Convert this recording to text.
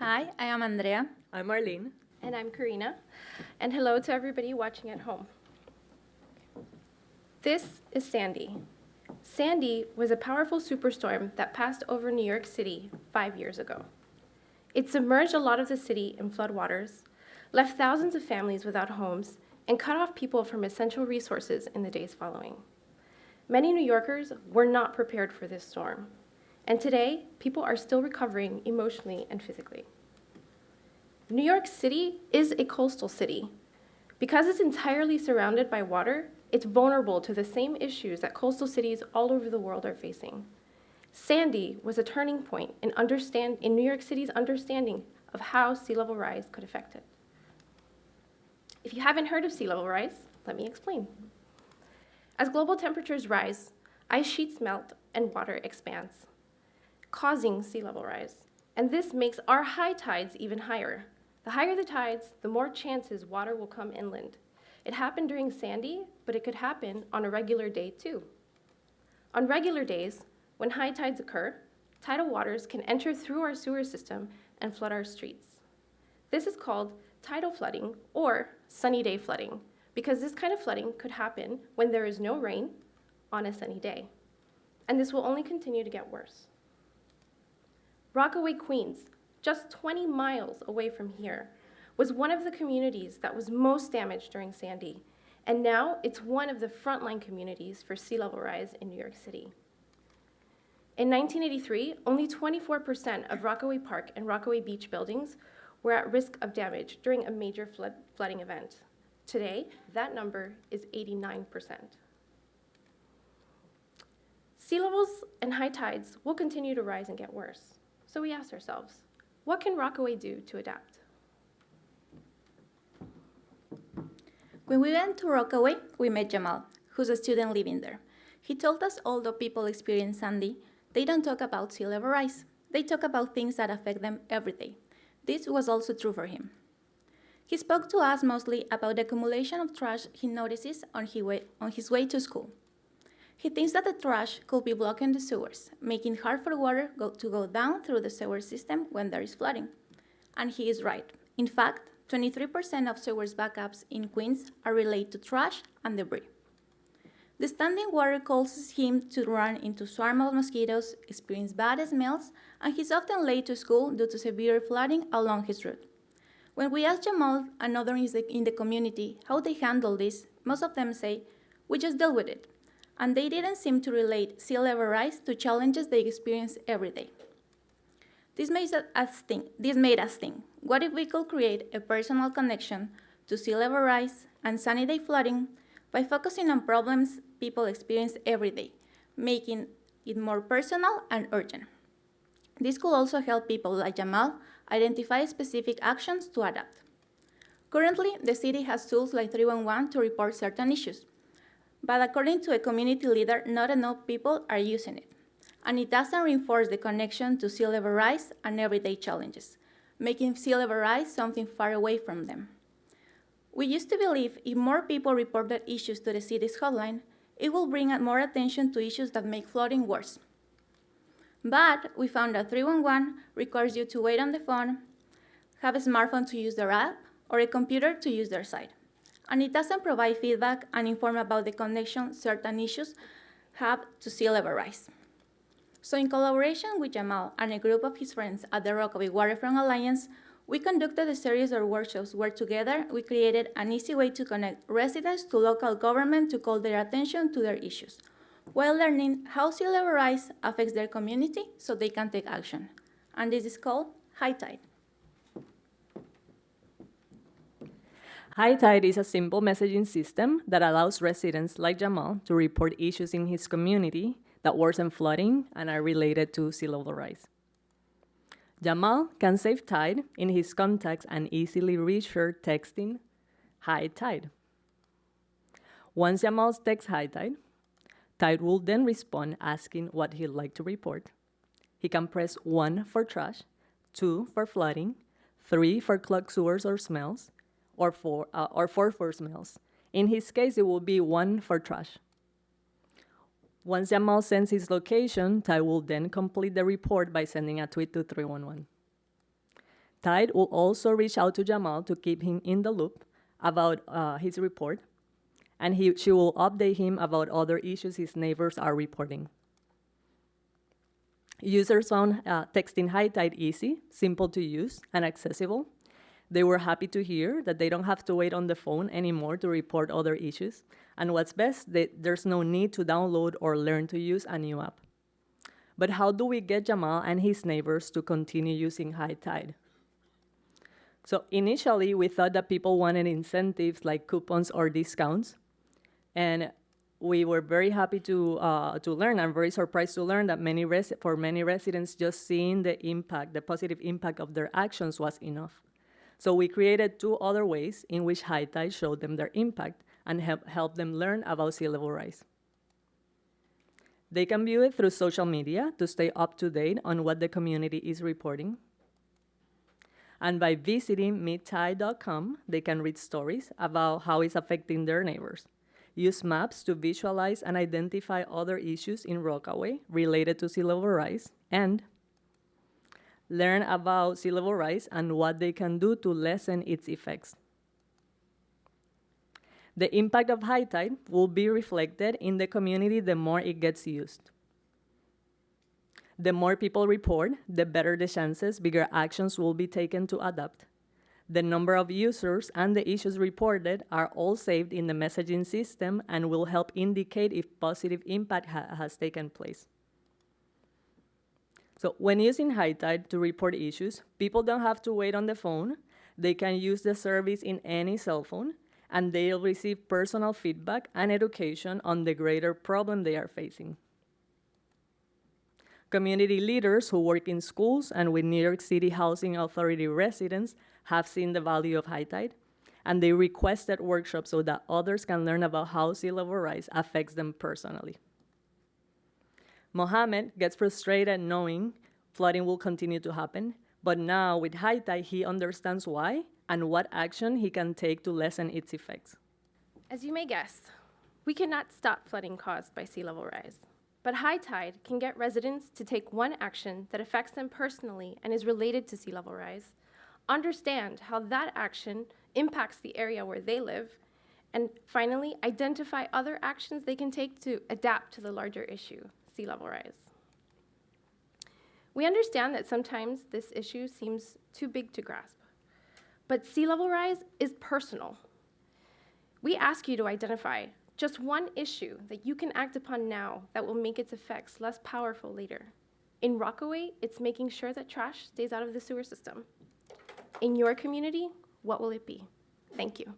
Hi, I am Andrea. I'm Marlyn. And I'm Karina. And hello to everybody watching at home. This is Sandy. Sandy was a powerful superstorm that passed over New York City 5 years ago. It submerged a lot of the city in floodwaters, left thousands of families without homes, and cut off people from essential resources in the days following. Many New Yorkers were not prepared for this storm, and today, people are still recovering emotionally and physically. New York City is a coastal city. Because it's entirely surrounded by water, it's vulnerable to the same issues that coastal cities all over the world are facing. Sandy was a turning point in New York City's understanding of how sea level rise could affect it. If you haven't heard of sea level rise, let me explain. As global temperatures rise, ice sheets melt and water expands, causing sea level rise. And this makes our high tides even higher. The higher the tides, the more chances water will come inland. It happened during Sandy, but it could happen on a regular day too. On regular days, when high tides occur, tidal waters can enter through our sewer system and flood our streets. This is called tidal flooding or sunny day flooding, because this kind of flooding could happen when there is no rain on a sunny day. And this will only continue to get worse. Rockaway, Queens, just 20 miles away from here, was one of the communities that was most damaged during Sandy, and now it's one of the frontline communities for sea level rise in New York City. In 1983, only 24% of Rockaway Park and Rockaway Beach buildings were at risk of damage during a major flooding event. Today, that number is 89%. Sea levels and high tides will continue to rise and get worse. So we asked ourselves, what can Rockaway do to adapt? When we went to Rockaway, we met Jamal, who's a student living there. He told us although people experience Sandy, they don't talk about sea level rise. They talk about things that affect them every day. This was also true for him. He spoke to us mostly about the accumulation of trash he notices on his way to school. He thinks that the trash could be blocking the sewers, making it hard for water to go down through the sewer system when there is flooding. And he is right. In fact, 23% of sewers backups in Queens are related to trash and debris. The standing water causes him to run into swarms of mosquitoes, experience bad smells, and he's often late to school due to severe flooding along his route. When we ask Jamal and others in the community how they handle this, most of them say, "We just deal with it." And they didn't seem to relate sea level rise to challenges they experience every day. This made us think, what if we could create a personal connection to sea level rise and sunny day flooding by focusing on problems people experience every day, making it more personal and urgent? This could also help people like Jamal identify specific actions to adapt. Currently, the city has tools like 311 to report certain issues, but according to a community leader, not enough people are using it, and it doesn't reinforce the connection to sea level rise and everyday challenges, making sea level rise something far away from them. We used to believe if more people reported issues to the city's hotline, it will bring more attention to issues that make flooding worse. But we found that 311 requires you to wait on the phone, have a smartphone to use their app, or a computer to use their site. And it doesn't provide feedback and inform about the connection certain issues have to sea level rise. So in collaboration with Jamal and a group of his friends at the Rockaway Waterfront Alliance, we conducted a series of workshops where together we created an easy way to connect residents to local government to call their attention to their issues, while learning how sea level rise affects their community so they can take action. And this is called High Tide. High Tide is a simple messaging system that allows residents like Jamal to report issues in his community that worsen flooding and are related to sea level rise. Jamal can save Tide in his contacts and easily reach her texting High Tide. Once Jamal texts High Tide, Tide will then respond asking what he'd like to report. He can press 1 for trash, 2 for flooding, 3 for clogged sewers or smells, or 4 for smells. In his case, it will be 1 for trash. Once Jamal sends his location, Tide will then complete the report by sending a tweet to 311. Tide will also reach out to Jamal to keep him in the loop about his report, and she will update him about other issues his neighbors are reporting. Users found texting High Tide easy, simple to use, and accessible. They were happy to hear that they don't have to wait on the phone anymore to report other issues. And what's best, there's no need to download or learn to use a new app. But how do we get Jamal and his neighbors to continue using High Tide? So initially, we thought that people wanted incentives like coupons or discounts. And we were very happy to learn, and very surprised to learn that for many residents, just seeing the impact, the positive impact of their actions was enough. So we created 2 other ways in which High Tide showed them their impact and help them learn about sea level rise. They can view it through social media to stay up to date on what the community is reporting. And by visiting meettide.com, they can read stories about how it's affecting their neighbors, use maps to visualize and identify other issues in Rockaway related to sea level rise, and learn about sea level rise and what they can do to lessen its effects. The impact of High Tide will be reflected in the community the more it gets used. The more people report, the better the chances bigger actions will be taken to adapt. The number of users and the issues reported are all saved in the messaging system and will help indicate if positive impact has taken place. So when using High Tide to report issues, people don't have to wait on the phone. They can use the service in any cell phone, and they'll receive personal feedback and education on the greater problem they are facing. Community leaders who work in schools and with New York City Housing Authority residents have seen the value of High Tide, and they requested workshops so that others can learn about how sea level rise affects them personally. Mohammed gets frustrated knowing flooding will continue to happen, but now with High Tide, he understands why and what action he can take to lessen its effects. As you may guess, we cannot stop flooding caused by sea level rise. But High Tide can get residents to take one action that affects them personally and is related to sea level rise, understand how that action impacts the area where they live, and finally, identify other actions they can take to adapt to the larger issue, sea level rise. We understand that sometimes this issue seems too big to grasp, but sea level rise is personal. We ask you to identify just one issue that you can act upon now that will make its effects less powerful later. In Rockaway, it's making sure that trash stays out of the sewer system. In your community, what will it be? Thank you.